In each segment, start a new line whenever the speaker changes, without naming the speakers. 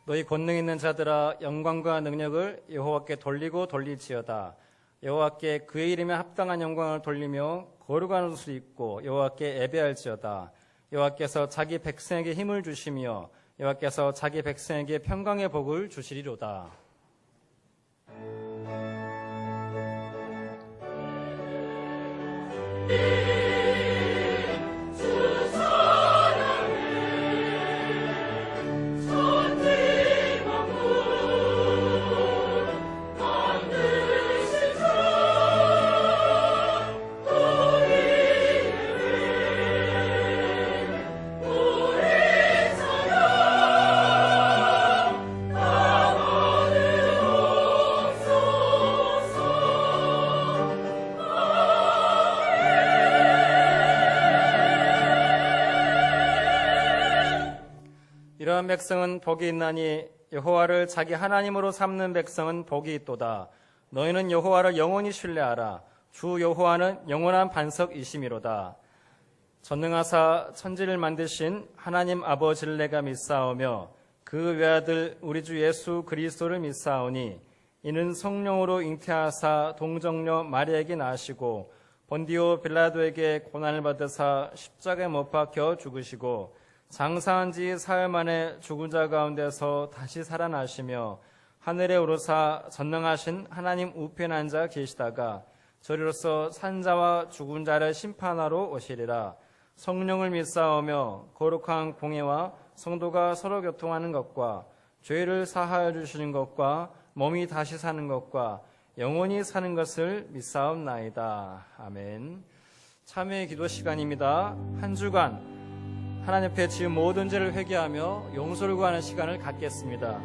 너희 권능 있는 자들아 영광과 능력을 여호와께 돌리고 돌릴지어다. 여호와께 그의 이름에 합당한 영광을 돌리며 거룩한 옷을 입고 여호와께 예배할지어다. 여호와께서 자기 백성에게 힘을 주시며 여호와께서 자기 백성에게 평강의 복을 주시리로다. 이러한 백성은 복이 있나니 여호와를 자기 하나님으로 삼는 백성은 복이 있도다. 너희는 여호와를 영원히 신뢰하라. 주 여호와는 영원한 반석이심이로다. 전능하사 천지를 만드신 하나님 아버지를 내가 믿사오며 그 외아들 우리 주 예수 그리스도를 믿사오니 이는 성령으로 잉태하사 동정녀 마리아에게 낳으시고 본디오 빌라도에게 고난을 받으사 십자가에 못 박혀 죽으시고 장사한 지 사흘 만에 죽은 자 가운데서 다시 살아나시며 하늘에 오르사 전능하신 하나님 우편에 앉아 계시다가 저리로서 산자와 죽은 자를 심판하러 오시리라. 성령을 믿사오며 거룩한 공예와 성도가 서로 교통하는 것과 죄를 사하여 주시는 것과 몸이 다시 사는 것과 영원히 사는 것을 믿사옵나이다. 아멘. 참회의 기도 시간입니다. 한 주간 하나님 앞에 지은 모든 죄를 회개하며 용서를 구하는 시간을 갖겠습니다.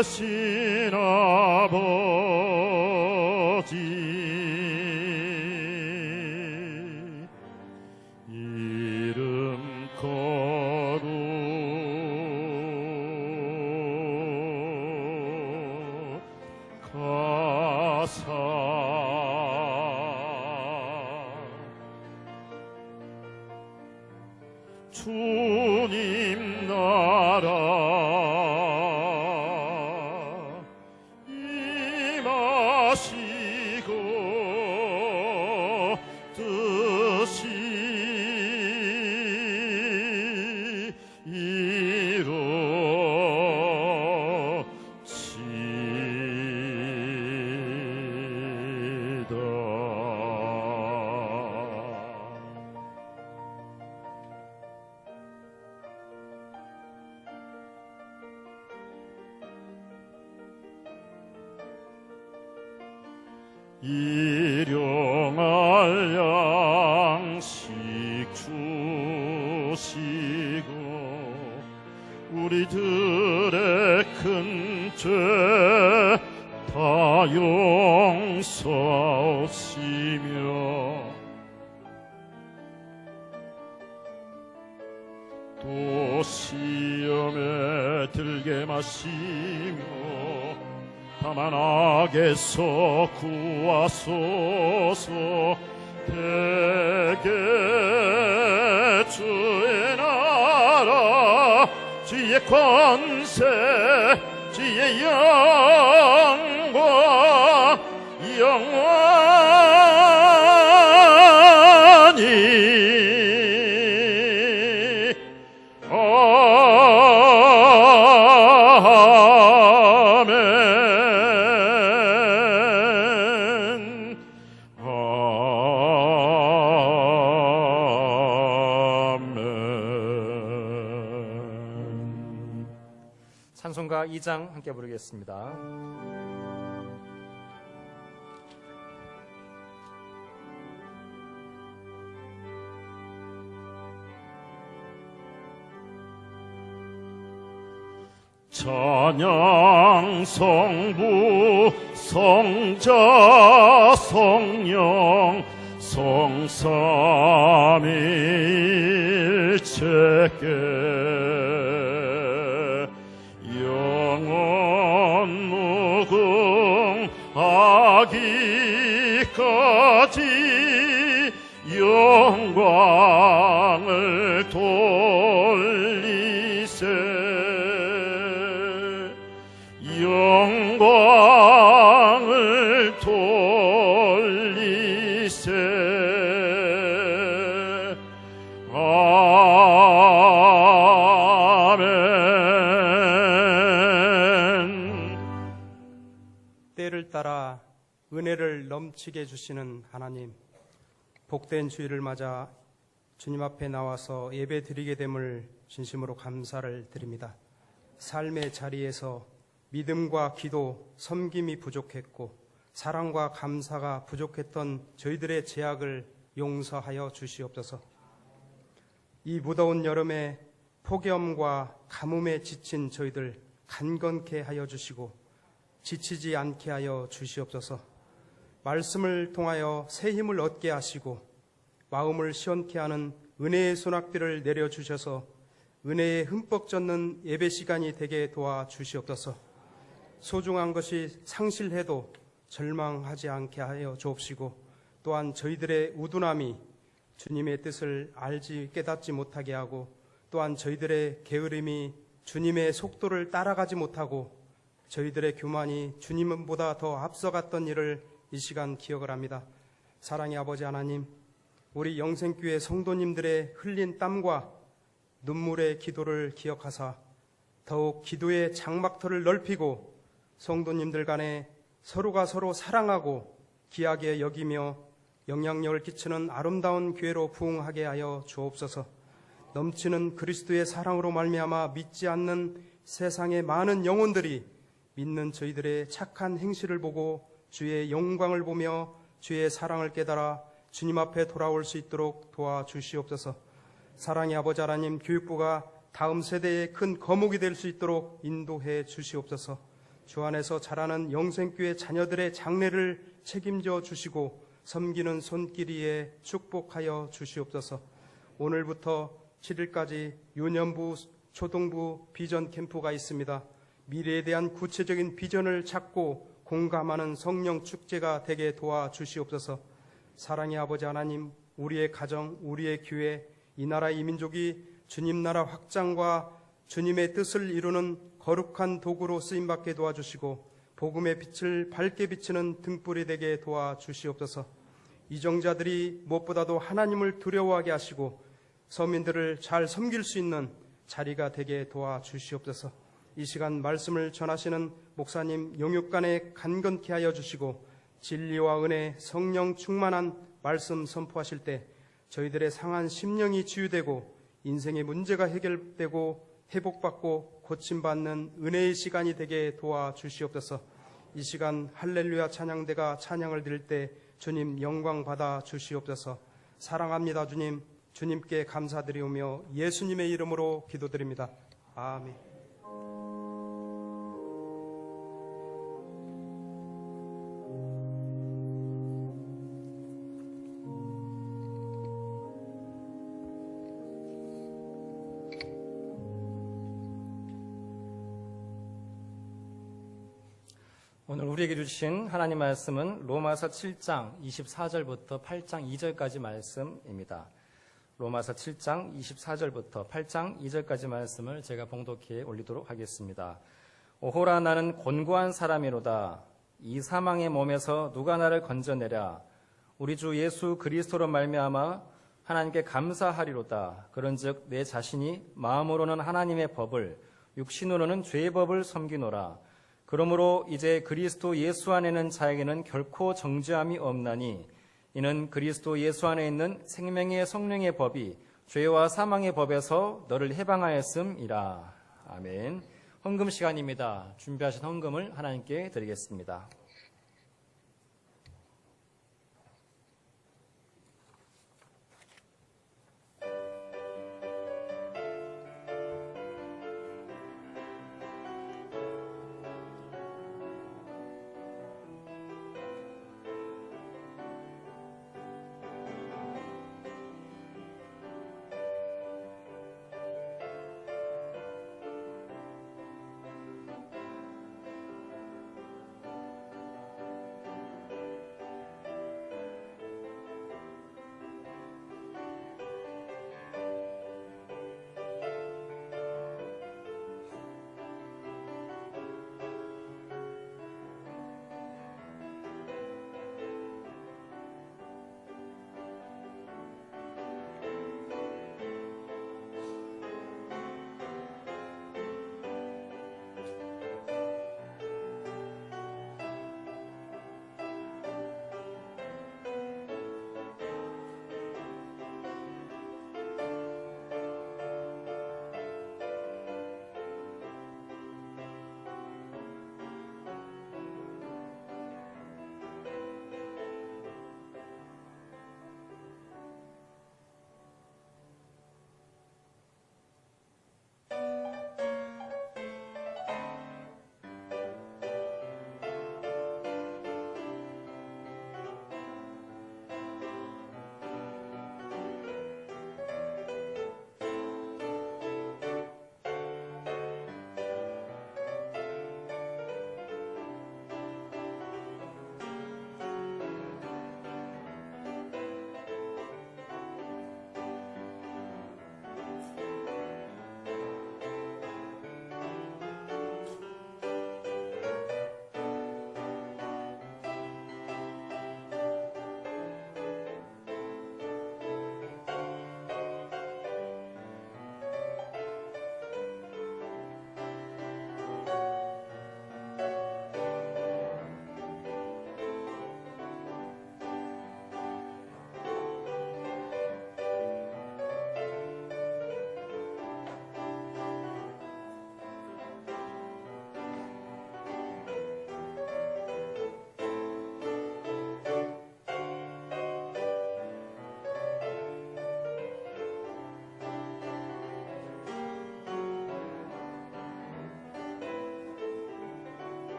계신 아버지 이름 거룩하사 주님 나라 임하시고 뜻이 일용할 양식 주시고 우리들의 큰 죄 다 용서하시며 또 시험에 들게 마시며 다만 악에서 구하소서. 대개 주의 나라 주의 권세 주의 영광 영원히 아멘.
찬송가 2장 함께 부르겠습니다.
찬양 성부 성자 성령 성삼일체께 영원 무궁하기까지 영광을 돌리세. 영광을 돌리세. 아멘.
때를 따라 은혜를 넘치게 해주시는 하나님, 복된 주일을 맞아 주님 앞에 나와서 예배 드리게 됨을 진심으로 감사를 드립니다. 삶의 자리에서 믿음과 기도, 섬김이 부족했고 사랑과 감사가 부족했던 저희들의 죄악을 용서하여 주시옵소서. 이 무더운 여름에 폭염과 가뭄에 지친 저희들 간건케 하여 주시고 지치지 않게 하여 주시옵소서. 말씀을 통하여 새 힘을 얻게 하시고 마음을 시원케 하는 은혜의 소낙비를 내려주셔서 은혜에 흠뻑 젖는 예배 시간이 되게 도와주시옵소서. 소중한 것이 상실해도 절망하지 않게 하여 주옵시고 또한 저희들의 우둔함이 주님의 뜻을 알지 깨닫지 못하게 하고 또한 저희들의 게으름이 주님의 속도를 따라가지 못하고 저희들의 교만이 주님보다 더 앞서갔던 일을 이 시간 기억을 합니다. 사랑의 아버지 하나님, 우리 영생교회 성도님들의 흘린 땀과 눈물의 기도를 기억하사 더욱 기도의 장막터를 넓히고 성도님들 간에 서로가 서로 사랑하고 귀하게 여기며 영향력을 끼치는 아름다운 교회로 부흥하게 하여 주옵소서. 넘치는 그리스도의 사랑으로 말미암아 믿지 않는 세상의 많은 영혼들이 믿는 저희들의 착한 행실을 보고 주의 영광을 보며 주의 사랑을 깨달아 주님 앞에 돌아올 수 있도록 도와주시옵소서. 사랑의 아버지 하나님, 교육부가 다음 세대의 큰 거목이 될 수 있도록 인도해 주시옵소서. 주 안에서 자라는 영생교회 자녀들의 장래를 책임져 주시고 섬기는 손길이에 축복하여 주시옵소서. 오늘부터 7일까지 유년부, 초등부 비전 캠프가 있습니다. 미래에 대한 구체적인 비전을 찾고 공감하는 성령 축제가 되게 도와주시옵소서. 사랑의 아버지 하나님, 우리의 가정, 우리의 교회, 이 나라 이 민족이 주님 나라 확장과 주님의 뜻을 이루는 거룩한 도구로 쓰임받게 도와주시고 복음의 빛을 밝게 비치는 등불이 되게 도와주시옵소서. 이정자들이 무엇보다도 하나님을 두려워하게 하시고 서민들을 잘 섬길 수 있는 자리가 되게 도와주시옵소서. 이 시간 말씀을 전하시는 목사님 영육간에 간건케 하여 주시고 진리와 은혜, 성령 충만한 말씀 선포하실 때 저희들의 상한 심령이 치유되고 인생의 문제가 해결되고 회복받고 고침받는 은혜의 시간이 되게 도와주시옵소서. 이 시간 할렐루야 찬양대가 찬양을 드릴 때 주님 영광 받아 주시옵소서. 사랑합니다 주님. 주님께 감사드리오며 예수님의 이름으로 기도드립니다. 아멘.
오늘 우리에게 주신 하나님 말씀은 로마서 7장 24절부터 8장 2절까지 말씀입니다. 로마서 7장 24절부터 8장 2절까지 말씀을 제가 봉독해 올리도록 하겠습니다. 오호라 나는 곤고한 사람이로다. 이 사망의 몸에서 누가 나를 건져내랴. 우리 주 예수 그리스도로 말미암아 하나님께 감사하리로다. 그런즉 내 자신이 마음으로는 하나님의 법을 육신으로는 죄의 법을 섬기노라. 그러므로 이제 그리스도 예수 안에는 자에게는 결코 정죄함이 없나니 이는 그리스도 예수 안에 있는 생명의 성령의 법이 죄와 사망의 법에서 너를 해방하였음이라. 아멘. 헌금 시간입니다. 준비하신 헌금을 하나님께 드리겠습니다.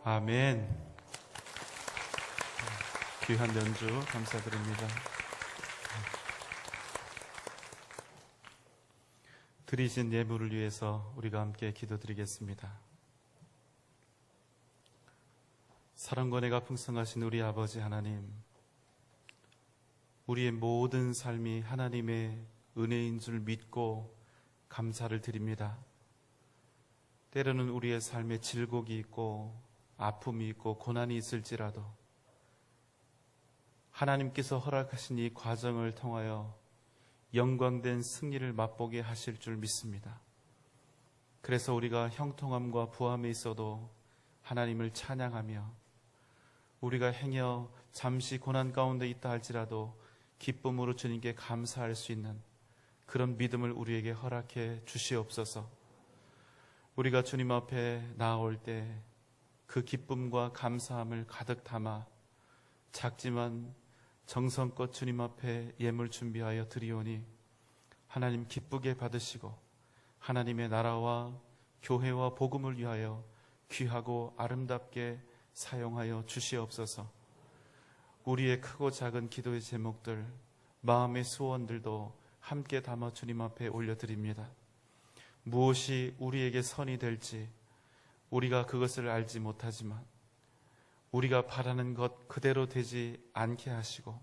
아멘. 귀한 연주 감사드립니다. 드리신 예물을 위해서 우리가 함께 기도드리겠습니다. 사랑과 은혜가 풍성하신 우리 아버지 하나님, 우리의 모든 삶이 하나님의 은혜인 줄 믿고 감사를 드립니다. 때로는 우리의 삶에 질곡이 있고 아픔이 있고 고난이 있을지라도 하나님께서 허락하신 이 과정을 통하여 영광된 승리를 맛보게 하실 줄 믿습니다. 그래서 우리가 형통함과 부함에 있어도 하나님을 찬양하며 우리가 행여 잠시 고난 가운데 있다 할지라도 기쁨으로 주님께 감사할 수 있는 그런 믿음을 우리에게 허락해 주시옵소서. 우리가 주님 앞에 나아올 때 그 기쁨과 감사함을 가득 담아 작지만 정성껏 주님 앞에 예물 준비하여 드리오니 하나님 기쁘게 받으시고 하나님의 나라와 교회와 복음을 위하여 귀하고 아름답게 사용하여 주시옵소서. 우리의 크고 작은 기도의 제목들, 마음의 소원들도 함께 담아 주님 앞에 올려드립니다. 무엇이 우리에게 선이 될지 우리가 그것을 알지 못하지만 우리가 바라는 것 그대로 되지 않게 하시고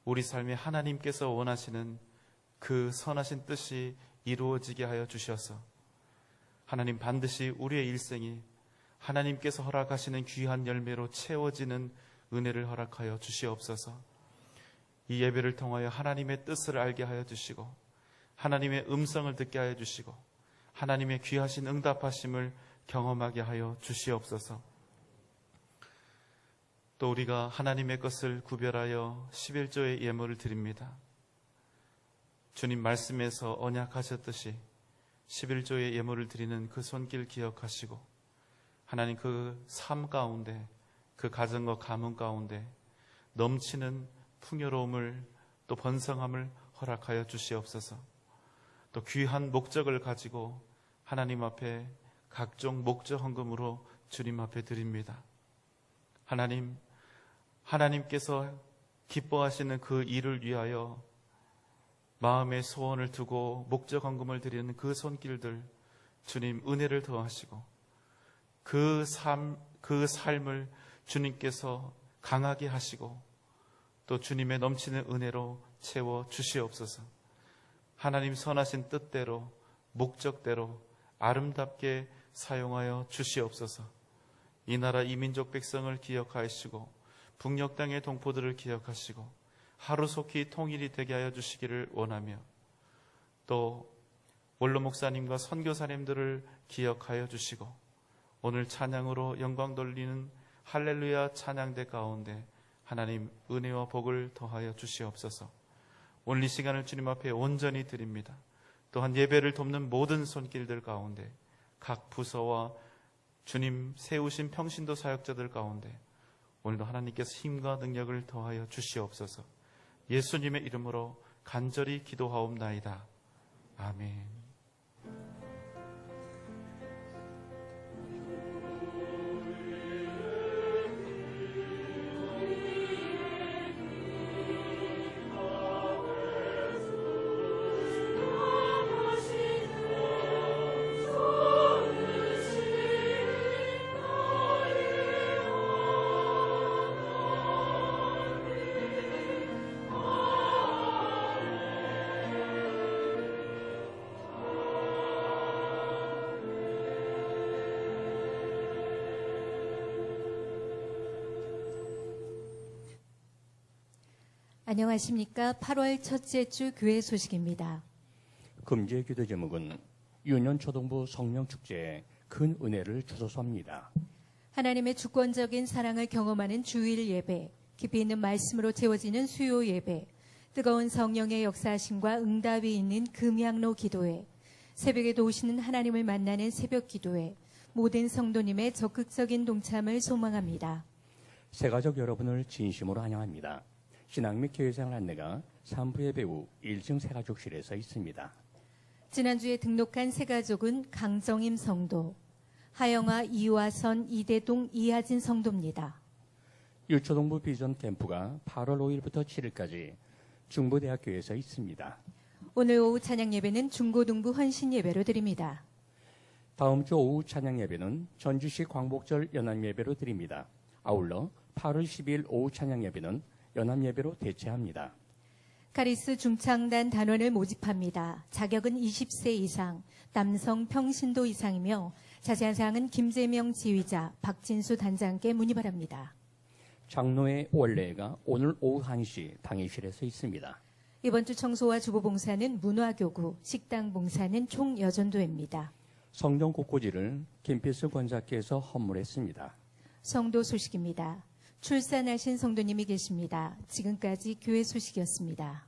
우리 삶에 하나님께서 원하시는 그 선하신 뜻이 이루어지게 하여 주셔서 하나님 반드시 우리의 일생이 하나님께서 허락하시는 귀한 열매로 채워지는 은혜를 허락하여 주시옵소서. 이 예배를 통하여 하나님의 뜻을 알게 하여 주시고 하나님의 음성을 듣게 하여 주시고 하나님의 귀하신 응답하심을 경험하게 하여 주시옵소서. 또 우리가 하나님의 것을 구별하여 11조의 예물을 드립니다. 주님 말씀에서 언약하셨듯이 11조의 예물을 드리는 그 손길 기억하시고 하나님 그 삶 가운데 그 가정과 가문 가운데 넘치는 풍요로움을 또 번성함을 허락하여 주시옵소서. 또 귀한 목적을 가지고 하나님 앞에 각종 목적 헌금으로 주님 앞에 드립니다. 하나님께서 기뻐하시는 그 일을 위하여 마음의 소원을 두고 목적 헌금을 드리는 그 손길들 주님 은혜를 더하시고 그 삶을 주님께서 강하게 하시고 또 주님의 넘치는 은혜로 채워 주시옵소서. 하나님 선하신 뜻대로 목적대로 아름답게 사용하여 주시옵소서. 이 나라 이민족 백성을 기억하시고 북녘 땅의 동포들을 기억하시고 하루속히 통일이 되게 하여 주시기를 원하며 또 원로 목사님과 선교사님들을 기억하여 주시고 오늘 찬양으로 영광 돌리는 할렐루야 찬양대 가운데 하나님 은혜와 복을 더하여 주시옵소서. 오늘 이 시간을 주님 앞에 온전히 드립니다. 또한 예배를 돕는 모든 손길들 가운데 각 부서와 주님 세우신 평신도 사역자들 가운데 오늘도 하나님께서 힘과 능력을 더하여 주시옵소서. 예수님의 이름으로 간절히 기도하옵나이다. 아멘.
안녕하십니까. 8월 첫째 주 교회 소식입니다.
금주의 기도 제목은 유년초등부 성령축제에 큰 은혜를 주소서합니다.
하나님의 주권적인 사랑을 경험하는 주일 예배, 깊이 있는 말씀으로 채워지는 수요 예배, 뜨거운 성령의 역사하심과 응답이 있는 금양로 기도회, 새벽에도 오시는 하나님을 만나는 새벽 기도회, 모든 성도님의 적극적인 동참을 소망합니다.
새가족 여러분을 진심으로 환영합니다. 신앙 및 교회생활 안내가 3부 예배 후 1층 새가족실에서 있습니다.
지난주에 등록한 새가족은 강정임 성도, 하영아, 이화선, 이대동, 이하진 성도입니다.
유초동부 비전 캠프가 8월 5일부터 7일까지 중부대학교에서 있습니다.
오늘 오후 찬양 예배는 중고등부 헌신 예배로 드립니다.
다음 주 오후 찬양 예배는 전주시 광복절 연합 예배로 드립니다. 아울러 8월 10일 오후 찬양 예배는 연합 예배로 대체합니다.
카리스 중창단 단원을 모집합니다. 자격은 20세 이상, 남성 평신도 이상이며 자세한 사항은 김재명 지휘자, 박진수 단장께 문의 바랍니다.
장로회 원례가 오늘 오후 1시 당회실에서 있습니다.
이번 주 청소와 주보 봉사는 문화교구, 식당 봉사는 총여전도회입니다.
성전 곳곳이를 김필수 권사께서 헌물했습니다.
성도 소식입니다. 출산하신 성도님이 계십니다. 지금까지 교회 소식이었습니다.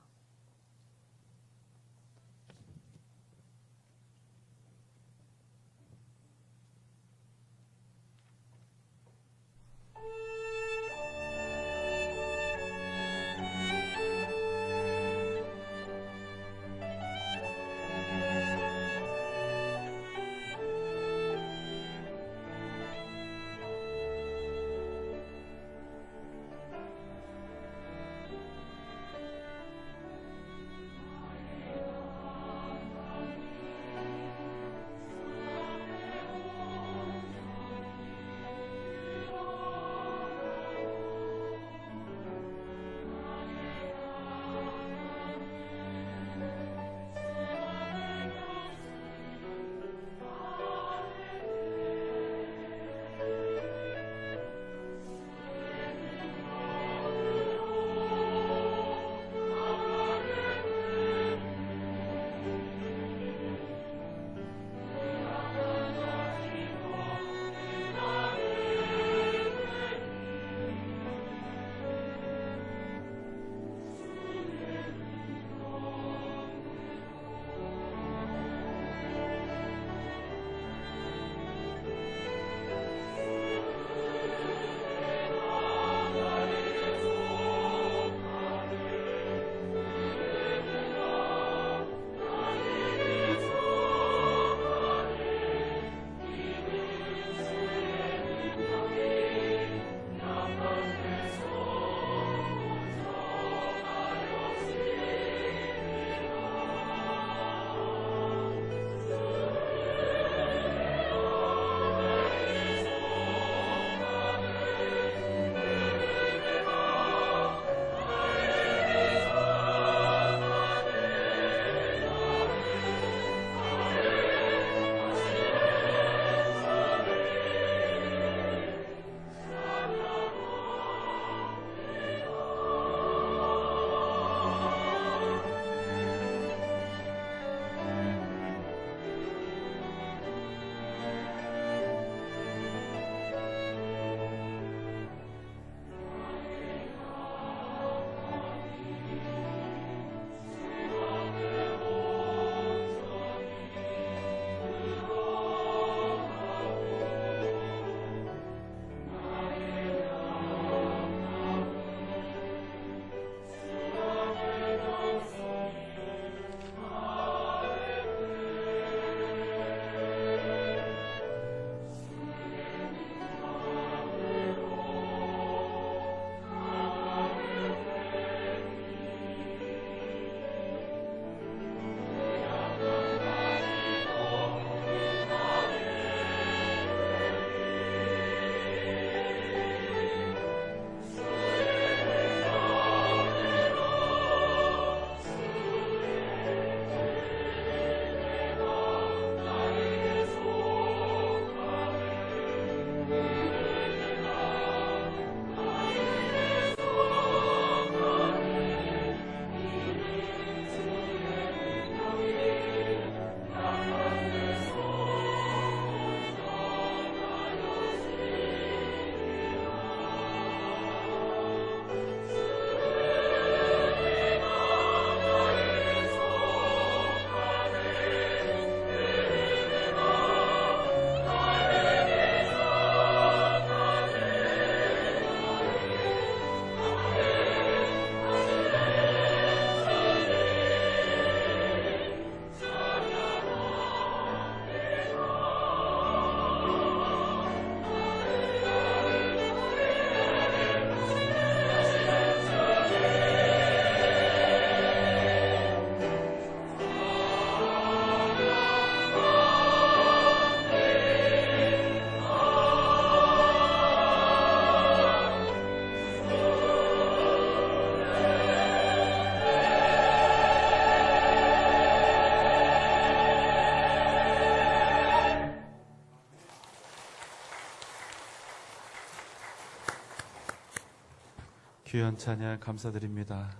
귀한 찬양 감사드립니다.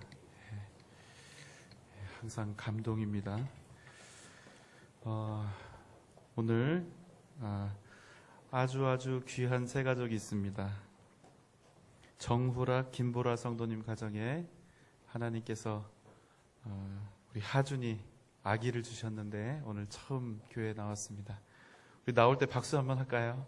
항상 감동입니다. 오늘 아주 귀한 세 가족이 있습니다. 정후라, 김보라 성도님 가정에 하나님께서 우리 하준이 아기를 주셨는데 오늘 처음 교회에 나왔습니다. 우리 나올 때 박수 한번 할까요?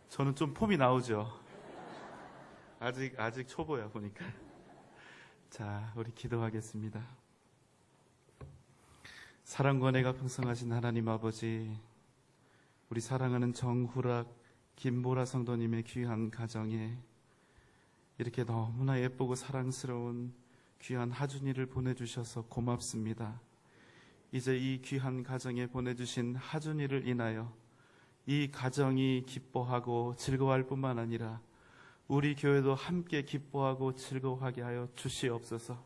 저는 좀 폼이 나오죠. 아직 초보야 보니까. 자, 우리 기도하겠습니다. 사랑과 은혜가 풍성하신 하나님 아버지, 우리 사랑하는 정후락 김보라 성도님의 귀한 가정에 이렇게 너무나 예쁘고 사랑스러운 귀한 하준이를 보내주셔서 고맙습니다. 이제 이 귀한 가정에 보내주신 하준이를 인하여 이 가정이 기뻐하고 즐거워할 뿐만 아니라 우리 교회도 함께 기뻐하고 즐거워하게 하여 주시옵소서.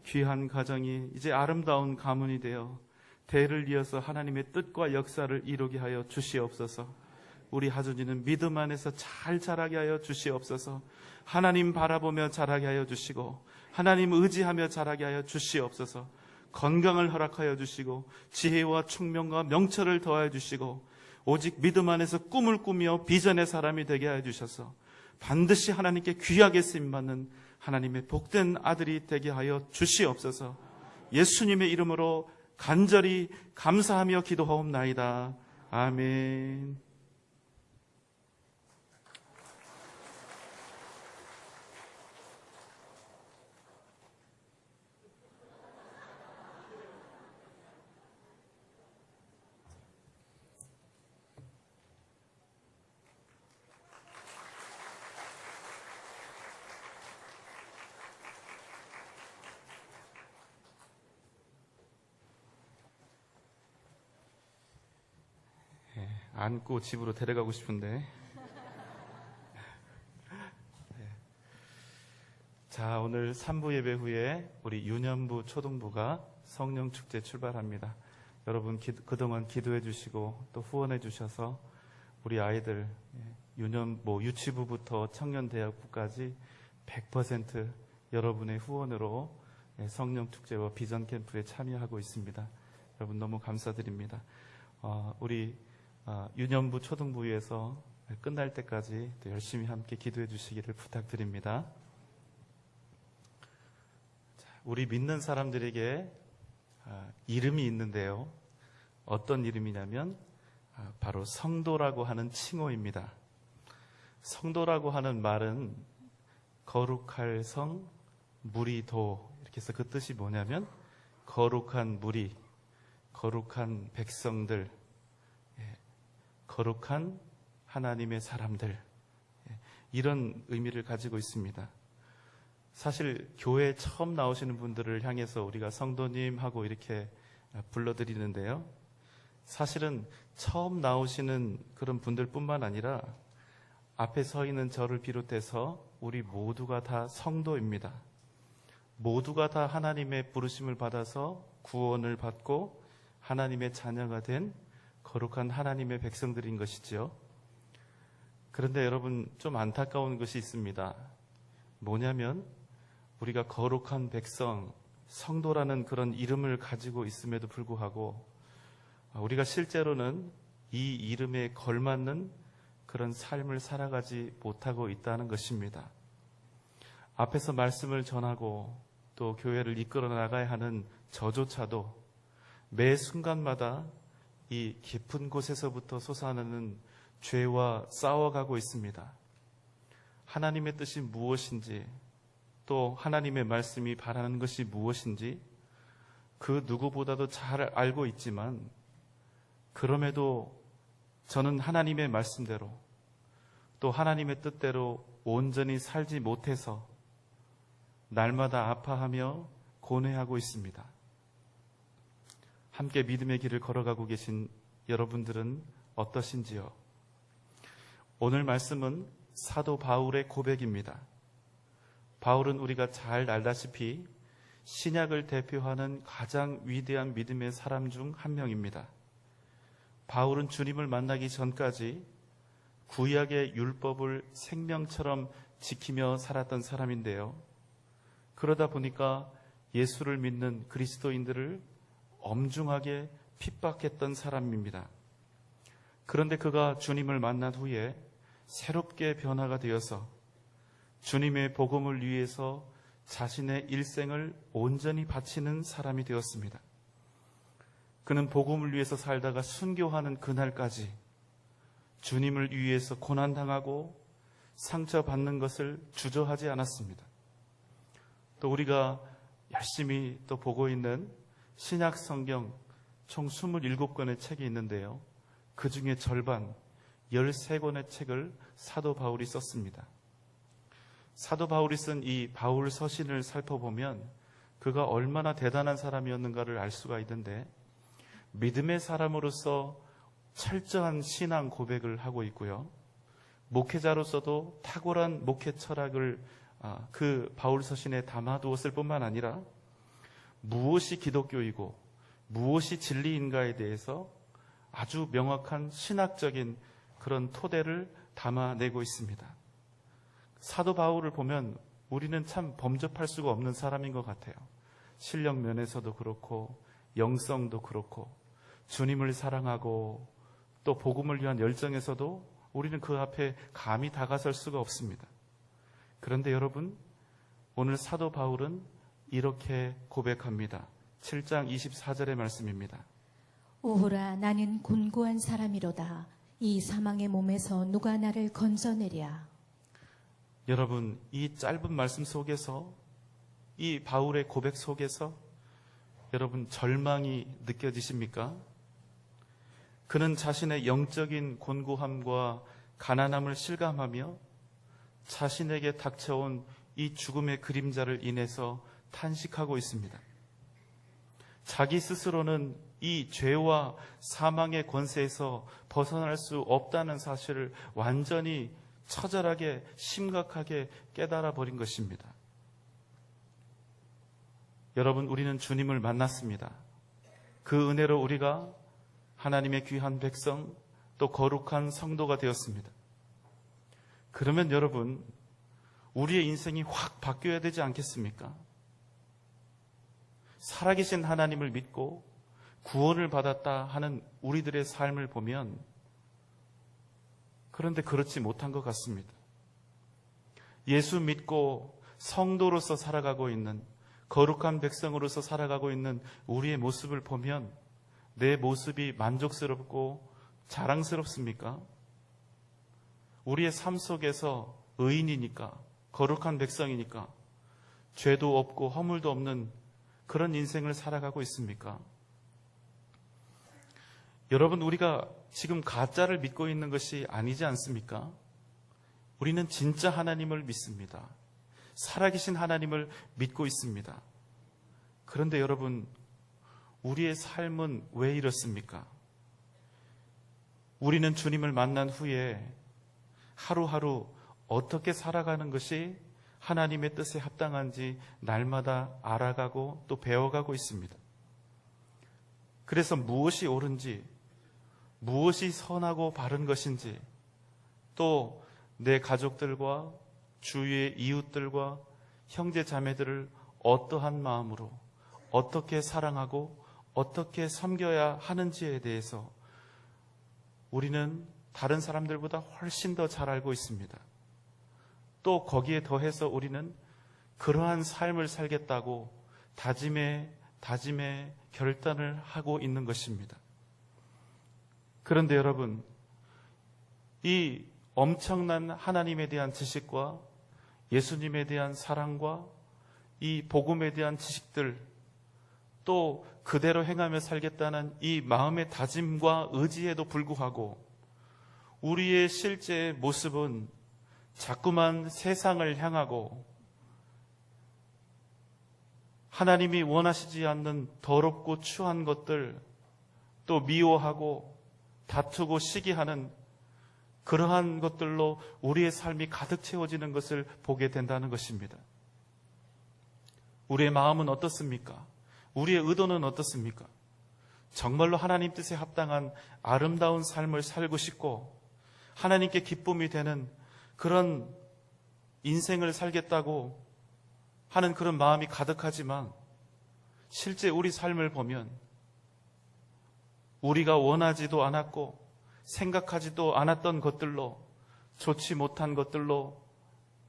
귀한 가정이 이제 아름다운 가문이 되어 대를 이어서 하나님의 뜻과 역사를 이루게 하여 주시옵소서. 우리 하준이는 믿음 안에서 잘 자라게 하여 주시옵소서. 하나님 바라보며 자라게 하여 주시고 하나님 의지하며 자라게 하여 주시옵소서. 건강을 허락하여 주시고 지혜와 총명과 명철을 더하여 주시고 오직 믿음 안에서 꿈을 꾸며 비전의 사람이 되게 하여 주셔서 반드시 하나님께 귀하게 쓰임받는 하나님의 복된 아들이 되게 하여 주시옵소서. 예수님의 이름으로 간절히 감사하며 기도하옵나이다. 아멘. 안고 집으로 데려가고 싶은데. 자, 오늘 3부 예배 후에 우리 유년부 초등부가 성령축제 출발합니다. 여러분 그동안 기도해 주시고 또 후원해 주셔서 우리 아이들 유치부부터 청년대학부까지 100% 여러분의 후원으로 성령축제와 비전캠프에 참여하고 있습니다. 여러분 너무 감사드립니다. 우리 유년부 초등부에서 끝날 때까지 또 열심히 함께 기도해 주시기를 부탁드립니다. 자, 우리 믿는 사람들에게 이름이 있는데요. 어떤 이름이냐면 바로 성도라고 하는 칭호입니다. 성도라고 하는 말은 거룩할 성, 무리도, 이렇게 해서 그 뜻이 뭐냐면 거룩한 무리, 거룩한 백성들, 거룩한 하나님의 사람들, 이런 의미를 가지고 있습니다. 사실 교회에 처음 나오시는 분들을 향해서 우리가 성도님 하고 이렇게 불러드리는데요. 사실은 처음 나오시는 그런 분들뿐만 아니라 앞에 서 있는 저를 비롯해서 우리 모두가 다 성도입니다. 모두가 다 하나님의 부르심을 받아서 구원을 받고 하나님의 자녀가 된 거룩한 하나님의 백성들인 것이지요. 그런데 여러분 좀 안타까운 것이 있습니다. 뭐냐면 우리가 거룩한 백성, 성도라는 그런 이름을 가지고 있음에도 불구하고 우리가 실제로는 이 이름에 걸맞는 그런 삶을 살아가지 못하고 있다는 것입니다. 앞에서 말씀을 전하고 또 교회를 이끌어 나가야 하는 저조차도 매 순간마다 이 깊은 곳에서부터 솟아나는 죄와 싸워가고 있습니다. 하나님의 뜻이 무엇인지 또 하나님의 말씀이 바라는 것이 무엇인지 그 누구보다도 잘 알고 있지만 그럼에도 저는 하나님의 말씀대로 또 하나님의 뜻대로 온전히 살지 못해서 날마다 아파하며 고뇌하고 있습니다. 함께 믿음의 길을 걸어가고 계신 여러분들은 어떠신지요? 오늘 말씀은 사도 바울의 고백입니다. 바울은 우리가 잘 알다시피 신약을 대표하는 가장 위대한 믿음의 사람 중 한 명입니다. 바울은 주님을 만나기 전까지 구약의 율법을 생명처럼 지키며 살았던 사람인데요. 그러다 보니까 예수를 믿는 그리스도인들을 엄중하게 핍박했던 사람입니다. 그런데 그가 주님을 만난 후에 새롭게 변화가 되어서 주님의 복음을 위해서 자신의 일생을 온전히 바치는 사람이 되었습니다. 그는 복음을 위해서 살다가 순교하는 그날까지 주님을 위해서 고난당하고 상처받는 것을 주저하지 않았습니다. 또 우리가 열심히 또 보고 있는 신약 성경 총 27권의 책이 있는데요. 그 중에 절반 13권의 책을 사도 바울이 썼습니다. 사도 바울이 쓴 이 바울 서신을 살펴보면 그가 얼마나 대단한 사람이었는가를 알 수가 있는데, 믿음의 사람으로서 철저한 신앙 고백을 하고 있고요. 목회자로서도 탁월한 목회 철학을 그 바울 서신에 담아두었을 뿐만 아니라 무엇이 기독교이고 무엇이 진리인가에 대해서 아주 명확한 신학적인 그런 토대를 담아내고 있습니다. 사도 바울을 보면 우리는 참 범접할 수가 없는 사람인 것 같아요. 실력 면에서도 그렇고 영성도 그렇고 주님을 사랑하고 또 복음을 위한 열정에서도 우리는 그 앞에 감히 다가설 수가 없습니다. 그런데 여러분, 오늘 사도 바울은 이렇게 고백합니다. 7장 24절의 말씀입니다.
오호라, 나는 곤고한 사람이로다. 이 사망의 몸에서 누가 나를 건져내랴.
여러분, 이 짧은 말씀 속에서, 이 바울의 고백 속에서 여러분 절망이 느껴지십니까? 그는 자신의 영적인 곤고함과 가난함을 실감하며 자신에게 닥쳐온 이 죽음의 그림자를 인해서 탄식하고 있습니다. 자기 스스로는 이 죄와 사망의 권세에서 벗어날 수 없다는 사실을 완전히 처절하게 심각하게 깨달아 버린 것입니다. 여러분, 우리는 주님을 만났습니다. 그 은혜로 우리가 하나님의 귀한 백성, 또 거룩한 성도가 되었습니다. 그러면 여러분, 우리의 인생이 확 바뀌어야 되지 않겠습니까? 살아계신 하나님을 믿고 구원을 받았다 하는 우리들의 삶을 보면, 그런데 그렇지 못한 것 같습니다. 예수 믿고 성도로서 살아가고 있는, 거룩한 백성으로서 살아가고 있는 우리의 모습을 보면 내 모습이 만족스럽고 자랑스럽습니까? 우리의 삶 속에서 의인이니까, 거룩한 백성이니까 죄도 없고 허물도 없는 그런 인생을 살아가고 있습니까? 여러분, 우리가 지금 가짜를 믿고 있는 것이 아니지 않습니까? 우리는 진짜 하나님을 믿습니다. 살아계신 하나님을 믿고 있습니다. 그런데 여러분, 우리의 삶은 왜 이렇습니까? 우리는 주님을 만난 후에 하루하루 어떻게 살아가는 것이 하나님의 뜻에 합당한지 날마다 알아가고 또 배워가고 있습니다. 그래서 무엇이 옳은지, 무엇이 선하고 바른 것인지, 또 내 가족들과 주위의 이웃들과 형제 자매들을 어떠한 마음으로 어떻게 사랑하고 어떻게 섬겨야 하는지에 대해서 우리는 다른 사람들보다 훨씬 더 잘 알고 있습니다. 또 거기에 더해서 우리는 그러한 삶을 살겠다고 다짐에 결단을 하고 있는 것입니다. 그런데 여러분, 이 엄청난 하나님에 대한 지식과 예수님에 대한 사랑과 이 복음에 대한 지식들, 또 그대로 행하며 살겠다는 이 마음의 다짐과 의지에도 불구하고 우리의 실제 모습은 자꾸만 세상을 향하고 하나님이 원하시지 않는 더럽고 추한 것들, 또 미워하고 다투고 시기하는 그러한 것들로 우리의 삶이 가득 채워지는 것을 보게 된다는 것입니다. 우리의 마음은 어떻습니까? 우리의 의도는 어떻습니까? 정말로 하나님 뜻에 합당한 아름다운 삶을 살고 싶고 하나님께 기쁨이 되는 그런 인생을 살겠다고 하는 그런 마음이 가득하지만 실제 우리 삶을 보면 우리가 원하지도 않았고 생각하지도 않았던 것들로, 좋지 못한 것들로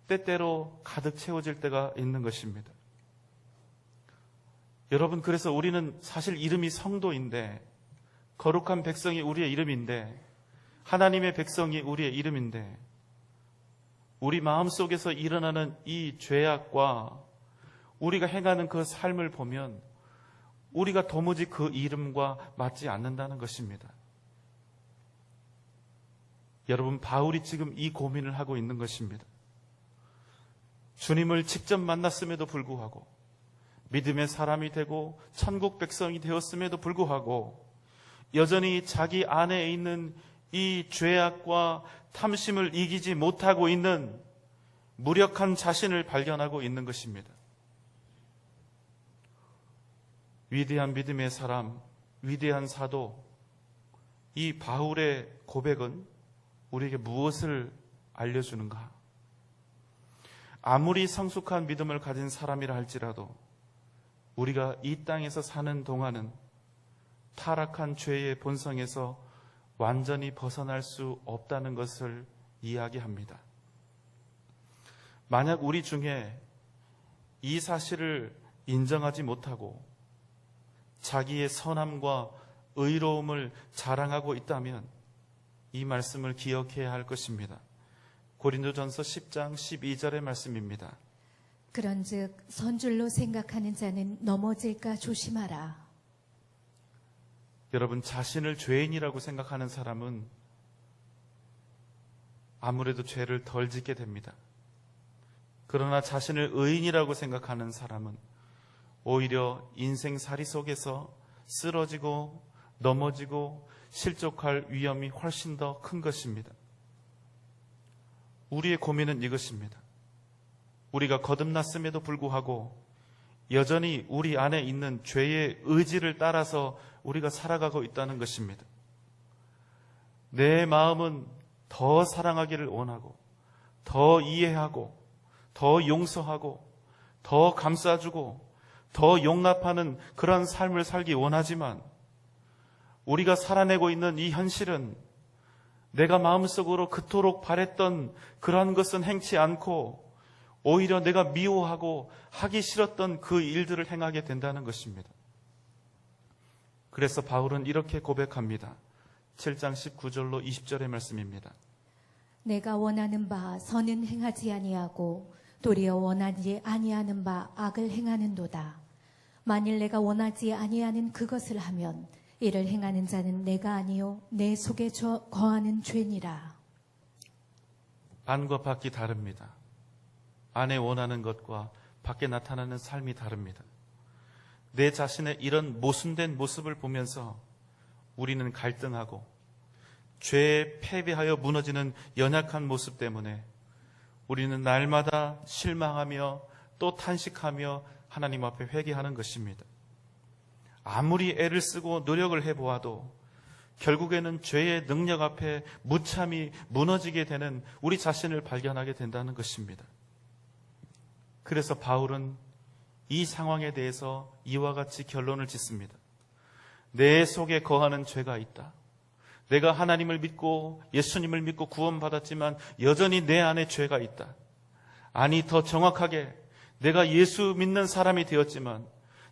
때때로 가득 채워질 때가 있는 것입니다. 여러분, 그래서 우리는 사실 이름이 성도인데, 거룩한 백성이 우리의 이름인데, 하나님의 백성이 우리의 이름인데, 우리 마음속에서 일어나는 이 죄악과 우리가 행하는 그 삶을 보면 우리가 도무지 그 이름과 맞지 않는다는 것입니다. 여러분, 바울이 지금 이 고민을 하고 있는 것입니다. 주님을 직접 만났음에도 불구하고, 믿음의 사람이 되고 천국 백성이 되었음에도 불구하고 여전히 자기 안에 있는 이 죄악과 탐심을 이기지 못하고 있는 무력한 자신을 발견하고 있는 것입니다. 위대한 믿음의 사람, 위대한 사도, 이 바울의 고백은 우리에게 무엇을 알려주는가? 아무리 성숙한 믿음을 가진 사람이라 할지라도 우리가 이 땅에서 사는 동안은 타락한 죄의 본성에서 완전히 벗어날 수 없다는 것을 이야기합니다. 만약 우리 중에 이 사실을 인정하지 못하고 자기의 선함과 의로움을 자랑하고 있다면 이 말씀을 기억해야 할 것입니다. 고린도전서 10장 12절의 말씀입니다.
그런즉 선줄로 생각하는 자는 넘어질까 조심하라.
여러분, 자신을 죄인이라고 생각하는 사람은 아무래도 죄를 덜 짓게 됩니다. 그러나 자신을 의인이라고 생각하는 사람은 오히려 인생살이 속에서 쓰러지고 넘어지고 실족할 위험이 훨씬 더 큰 것입니다. 우리의 고민은 이것입니다. 우리가 거듭났음에도 불구하고 여전히 우리 안에 있는 죄의 의지를 따라서 우리가 살아가고 있다는 것입니다. 내 마음은 더 사랑하기를 원하고, 더 이해하고, 더 용서하고, 더 감싸주고, 더 용납하는 그런 삶을 살기 원하지만 우리가 살아내고 있는 이 현실은 내가 마음속으로 그토록 바랬던 그런 것은 행치 않고 오히려 내가 미워하고 하기 싫었던 그 일들을 행하게 된다는 것입니다. 그래서 바울은 이렇게 고백합니다. 7장 19절로 20절의 말씀입니다.
내가 원하는 바 선은 행하지 아니하고 도리어 원하지 아니하는 바 악을 행하는도다. 만일 내가 원하지 아니하는 그것을 하면 이를 행하는 자는 내가 아니요 내 속에 거하는 죄니라.
안과 밖이 다릅니다. 안에 원하는 것과 밖에 나타나는 삶이 다릅니다. 내 자신의 이런 모순된 모습을 보면서 우리는 갈등하고 죄에 패배하여 무너지는 연약한 모습 때문에 우리는 날마다 실망하며 또 탄식하며 하나님 앞에 회개하는 것입니다. 아무리 애를 쓰고 노력을 해보아도 결국에는 죄의 능력 앞에 무참히 무너지게 되는 우리 자신을 발견하게 된다는 것입니다. 그래서 바울은 이 상황에 대해서 이와 같이 결론을 짓습니다. 내 속에 거하는 죄가 있다. 내가 하나님을 믿고 예수님을 믿고 구원받았지만 여전히 내 안에 죄가 있다. 아니, 더 정확하게 내가 예수 믿는 사람이 되었지만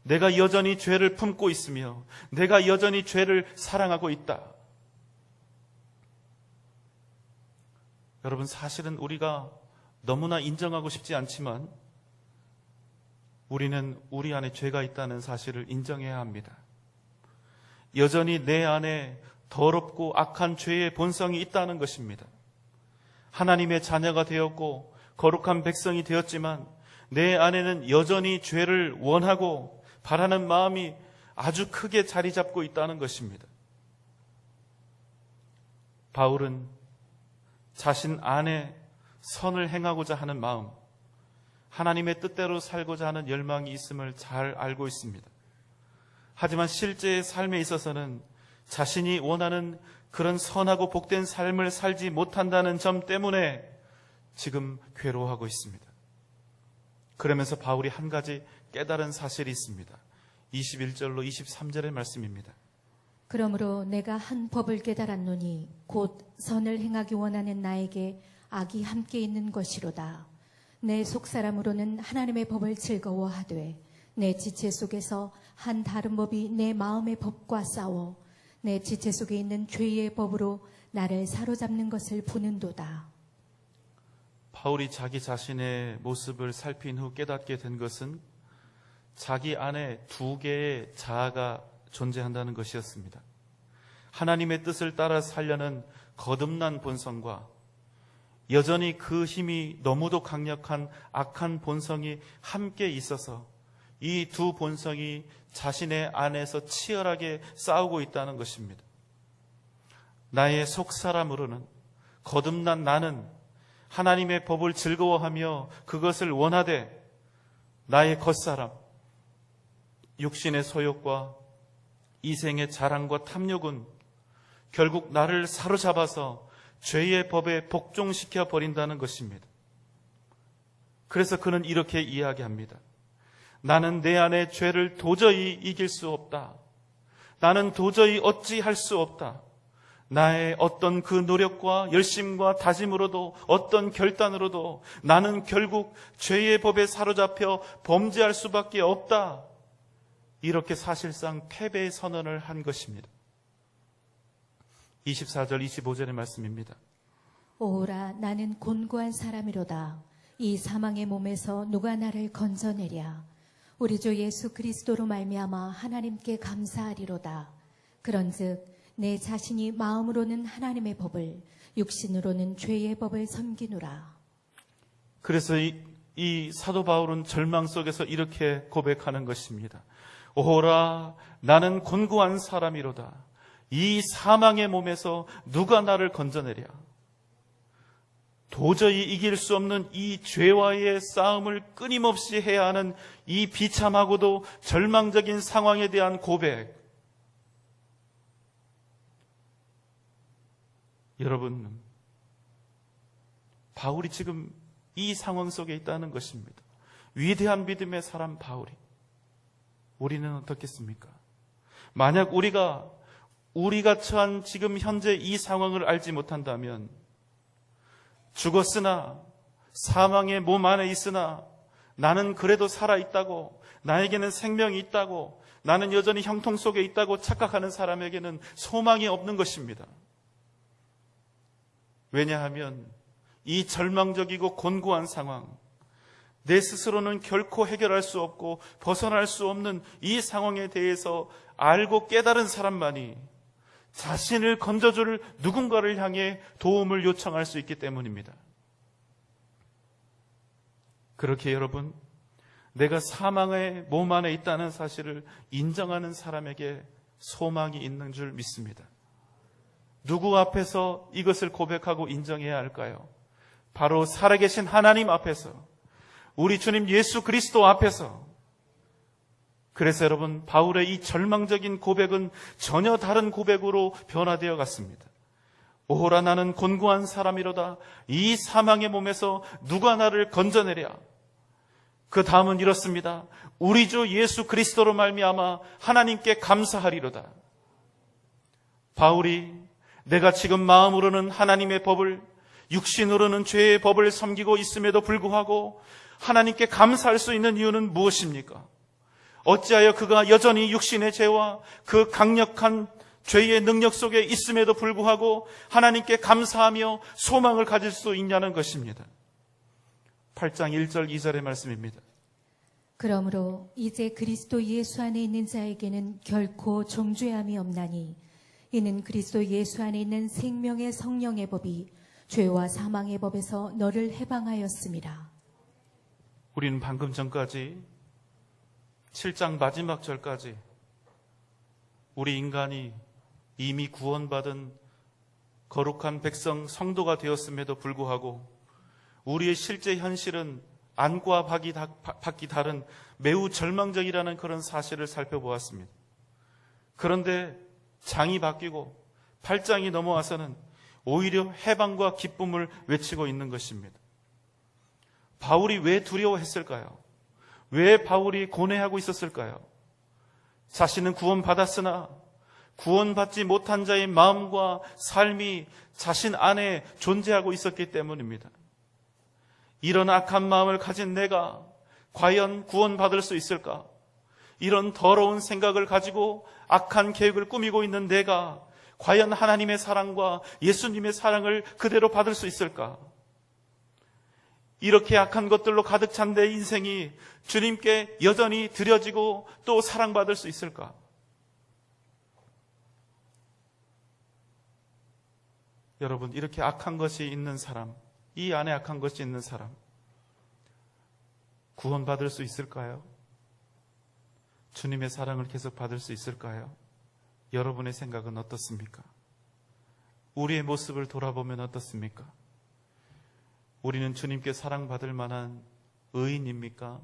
내가 여전히 죄를 품고 있으며 내가 여전히 죄를 사랑하고 있다. 여러분, 사실은 우리가 너무나 인정하고 싶지 않지만 우리는 우리 안에 죄가 있다는 사실을 인정해야 합니다. 여전히 내 안에 더럽고 악한 죄의 본성이 있다는 것입니다. 하나님의 자녀가 되었고 거룩한 백성이 되었지만 내 안에는 여전히 죄를 원하고 바라는 마음이 아주 크게 자리 잡고 있다는 것입니다. 바울은 자신 안에 선을 행하고자 하는 마음, 하나님의 뜻대로 살고자 하는 열망이 있음을 잘 알고 있습니다. 하지만 실제의 삶에 있어서는 자신이 원하는 그런 선하고 복된 삶을 살지 못한다는 점 때문에 지금 괴로워하고 있습니다. 그러면서 바울이 한 가지 깨달은 사실이 있습니다. 21절로 23절의 말씀입니다.
그러므로 내가 한 법을 깨달았노니 곧 선을 행하기 원하는 나에게 악이 함께 있는 것이로다. 내 속사람으로는 하나님의 법을 즐거워하되 내 지체 속에서 한 다른 법이 내 마음의 법과 싸워 내 지체 속에 있는 죄의 법으로 나를 사로잡는 것을 보는도다.
바울이 자기 자신의 모습을 살핀 후 깨닫게 된 것은 자기 안에 두 개의 자아가 존재한다는 것이었습니다. 하나님의 뜻을 따라 살려는 거듭난 본성과 여전히 그 힘이 너무도 강력한 악한 본성이 함께 있어서 이 두 본성이 자신의 안에서 치열하게 싸우고 있다는 것입니다. 나의 속사람으로는 거듭난 나는 하나님의 법을 즐거워하며 그것을 원하되 나의 겉사람, 육신의 소욕과 이생의 자랑과 탐욕은 결국 나를 사로잡아서 죄의 법에 복종시켜 버린다는 것입니다. 그래서 그는 이렇게 이야기합니다. 나는 내 안의 죄를 도저히 이길 수 없다. 나는 도저히 어찌할 수 없다. 나의 어떤 그 노력과 열심과 다짐으로도 어떤 결단으로도 나는 결국 죄의 법에 사로잡혀 범죄할 수밖에 없다. 이렇게 사실상 패배의 선언을 한 것입니다. 24절 25절의 말씀입니다.
오라 나는 곤고한 사람이로다. 이 사망의 몸에서 누가 나를 건져내랴. 우리 주 예수 그리스도로 말미암아 하나님께 감사하리로다. 그런즉 내 자신이 마음으로는 하나님의 법을 육신으로는 죄의 법을 섬기노라.
그래서 이 사도 바울은 절망 속에서 이렇게 고백하는 것입니다. 오라 나는 곤고한 사람이로다. 이 사망의 몸에서 누가 나를 건져내랴. 도저히 이길 수 없는 이 죄와의 싸움을 끊임없이 해야 하는 이 비참하고도 절망적인 상황에 대한 고백. 여러분, 바울이 지금 이 상황 속에 있다는 것입니다. 위대한 믿음의 사람 바울이. 우리는 어떻겠습니까? 만약 우리가 처한 지금 현재 이 상황을 알지 못한다면 죽었으나 사망의 몸 안에 있으나 나는 그래도 살아있다고, 나에게는 생명이 있다고, 나는 여전히 형통 속에 있다고 착각하는 사람에게는 소망이 없는 것입니다. 왜냐하면 이 절망적이고 곤고한 상황, 내 스스로는 결코 해결할 수 없고 벗어날 수 없는 이 상황에 대해서 알고 깨달은 사람만이 자신을 건져줄 누군가를 향해 도움을 요청할 수 있기 때문입니다. 그렇게 여러분, 내가 사망의 몸 안에 있다는 사실을 인정하는 사람에게 소망이 있는 줄 믿습니다. 누구 앞에서 이것을 고백하고 인정해야 할까요? 바로 살아계신 하나님 앞에서, 우리 주님 예수 그리스도 앞에서. 그래서 여러분, 바울의 이 절망적인 고백은 전혀 다른 고백으로 변화되어 갔습니다. 오호라 나는 곤고한 사람이로다. 이 사망의 몸에서 누가 나를 건져내랴. 그 다음은 이렇습니다. 우리 주 예수 그리스도로 말미암아 하나님께 감사하리로다. 바울이 내가 지금 마음으로는 하나님의 법을, 육신으로는 죄의 법을 섬기고 있음에도 불구하고 하나님께 감사할 수 있는 이유는 무엇입니까? 어찌하여 그가 여전히 육신의 죄와 그 강력한 죄의 능력 속에 있음에도 불구하고 하나님께 감사하며 소망을 가질 수 있냐는 것입니다. 8장 1절 2절의 말씀입니다.
그러므로 이제 그리스도 예수 안에 있는 자에게는 결코 정죄함이 없나니 이는 그리스도 예수 안에 있는 생명의 성령의 법이 죄와 사망의 법에서 너를 해방하였음이라.
우리는 방금 전까지 7장 마지막 절까지 우리 인간이 이미 구원받은 거룩한 백성 성도가 되었음에도 불구하고 우리의 실제 현실은 안과 밖이 다른 매우 절망적이라는 그런 사실을 살펴보았습니다. 그런데 장이 바뀌고 8장이 넘어와서는 오히려 해방과 기쁨을 외치고 있는 것입니다. 바울이 왜 두려워했을까요? 왜 바울이 고뇌하고 있었을까요? 자신은 구원받았으나 구원받지 못한 자의 마음과 삶이 자신 안에 존재하고 있었기 때문입니다. 이런 악한 마음을 가진 내가 과연 구원받을 수 있을까? 이런 더러운 생각을 가지고 악한 계획을 꾸미고 있는 내가 과연 하나님의 사랑과 예수님의 사랑을 그대로 받을 수 있을까? 이렇게 악한 것들로 가득 찬 내 인생이 주님께 여전히 드려지고 또 사랑받을 수 있을까? 여러분, 이렇게 악한 것이 있는 사람, 이 안에 악한 것이 있는 사람, 구원받을 수 있을까요? 주님의 사랑을 계속 받을 수 있을까요? 여러분의 생각은 어떻습니까? 우리의 모습을 돌아보면 어떻습니까? 우리는 주님께 사랑받을 만한 의인입니까?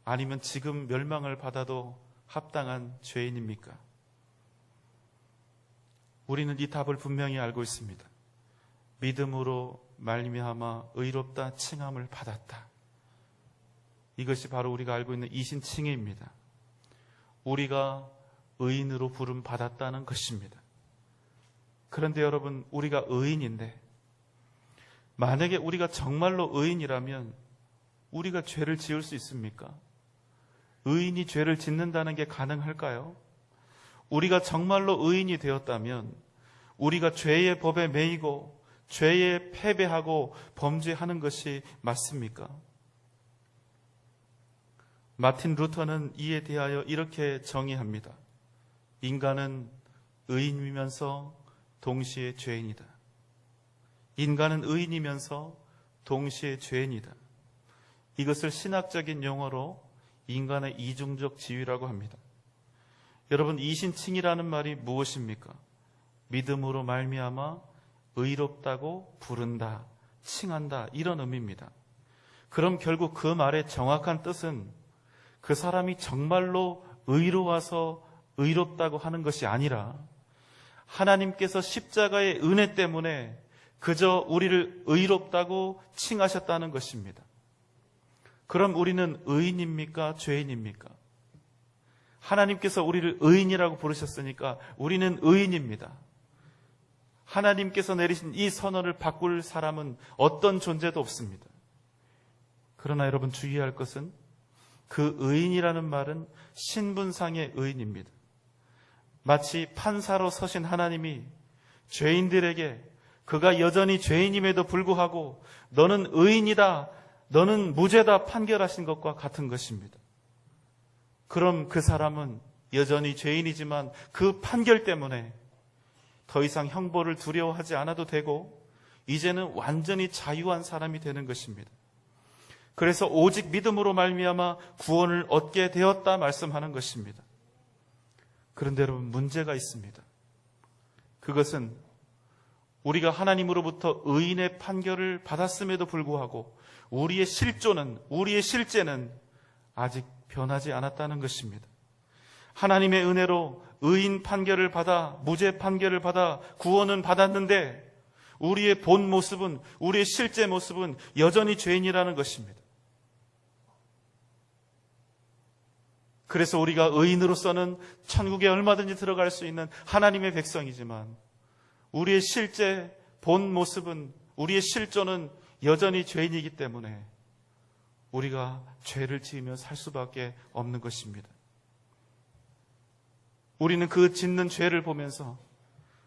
아니면 지금 멸망을 받아도 합당한 죄인입니까? 우리는 이 답을 분명히 알고 있습니다. 믿음으로 말미암아 의롭다 칭함을 받았다. 이것이 바로 우리가 알고 있는 이신칭의입니다. 우리가 의인으로 부름 받았다는 것입니다. 그런데 여러분, 우리가 의인인데 만약에 우리가 정말로 의인이라면 우리가 죄를 지을 수 있습니까? 의인이 죄를 짓는다는 게 가능할까요? 우리가 정말로 의인이 되었다면 우리가 죄의 법에 매이고 죄에 패배하고 범죄하는 것이 맞습니까? 마틴 루터는 이에 대하여 이렇게 정의합니다. 인간은 의인이면서 동시에 죄인이다. 인간은 의인이면서 동시에 죄인이다. 이것을 신학적인 용어로 인간의 이중적 지위라고 합니다. 여러분, 이신칭이라는 말이 무엇입니까? 믿음으로 말미암아 의롭다고 부른다, 칭한다, 이런 의미입니다. 그럼 결국 그 말의 정확한 뜻은 그 사람이 정말로 의로워서 의롭다고 하는 것이 아니라 하나님께서 십자가의 은혜 때문에 그저 우리를 의롭다고 칭하셨다는 것입니다. 그럼 우리는 의인입니까? 죄인입니까? 하나님께서 우리를 의인이라고 부르셨으니까 우리는 의인입니다. 하나님께서 내리신 이 선언을 바꿀 사람은 어떤 존재도 없습니다. 그러나 여러분, 주의할 것은 그 의인이라는 말은 신분상의 의인입니다. 마치 판사로 서신 하나님이 죄인들에게 그가 여전히 죄인임에도 불구하고 너는 의인이다, 너는 무죄다 판결하신 것과 같은 것입니다. 그럼 그 사람은 여전히 죄인이지만 그 판결 때문에 더 이상 형벌을 두려워하지 않아도 되고 이제는 완전히 자유한 사람이 되는 것입니다. 그래서 오직 믿음으로 말미암아 구원을 얻게 되었다 말씀하는 것입니다. 그런데 여러분, 문제가 있습니다. 그것은 우리가 하나님으로부터 의인의 판결을 받았음에도 불구하고 우리의 실존은, 우리의 실제는 아직 변하지 않았다는 것입니다. 하나님의 은혜로 의인 판결을 받아, 무죄 판결을 받아 구원은 받았는데 우리의 본 모습은, 우리의 실제 모습은 여전히 죄인이라는 것입니다. 그래서 우리가 의인으로서는 천국에 얼마든지 들어갈 수 있는 하나님의 백성이지만 우리의 실제 본 모습은, 우리의 실존은 여전히 죄인이기 때문에 우리가 죄를 지으며 살 수밖에 없는 것입니다. 우리는 그 짓는 죄를 보면서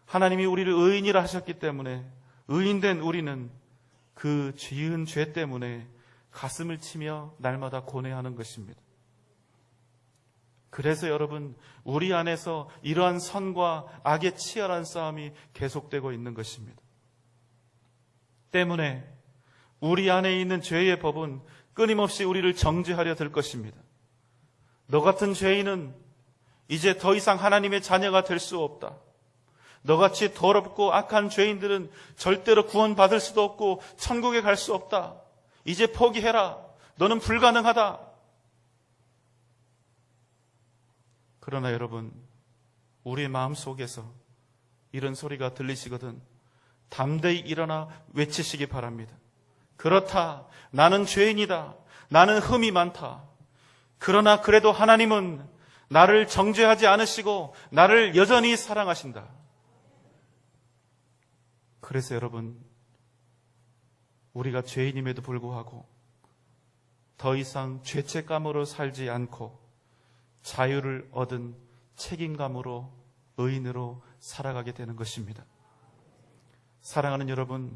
하나님이 우리를 의인이라 하셨기 때문에 의인된 우리는 그 지은 죄 때문에 가슴을 치며 날마다 고뇌하는 것입니다. 그래서 여러분, 우리 안에서 이러한 선과 악의 치열한 싸움이 계속되고 있는 것입니다. 때문에 우리 안에 있는 죄의 법은 끊임없이 우리를 정죄하려 들 것입니다. 너 같은 죄인은 이제 더 이상 하나님의 자녀가 될 수 없다. 너같이 더럽고 악한 죄인들은 절대로 구원받을 수도 없고 천국에 갈 수 없다. 이제 포기해라. 너는 불가능하다. 그러나 여러분, 우리의 마음속에서 이런 소리가 들리시거든 담대히 일어나 외치시기 바랍니다. 그렇다. 나는 죄인이다. 나는 흠이 많다. 그러나 그래도 하나님은 나를 정죄하지 않으시고 나를 여전히 사랑하신다. 그래서 여러분, 우리가 죄인임에도 불구하고 더 이상 죄책감으로 살지 않고 자유를 얻은 책임감으로 의인으로 살아가게 되는 것입니다. 사랑하는 여러분,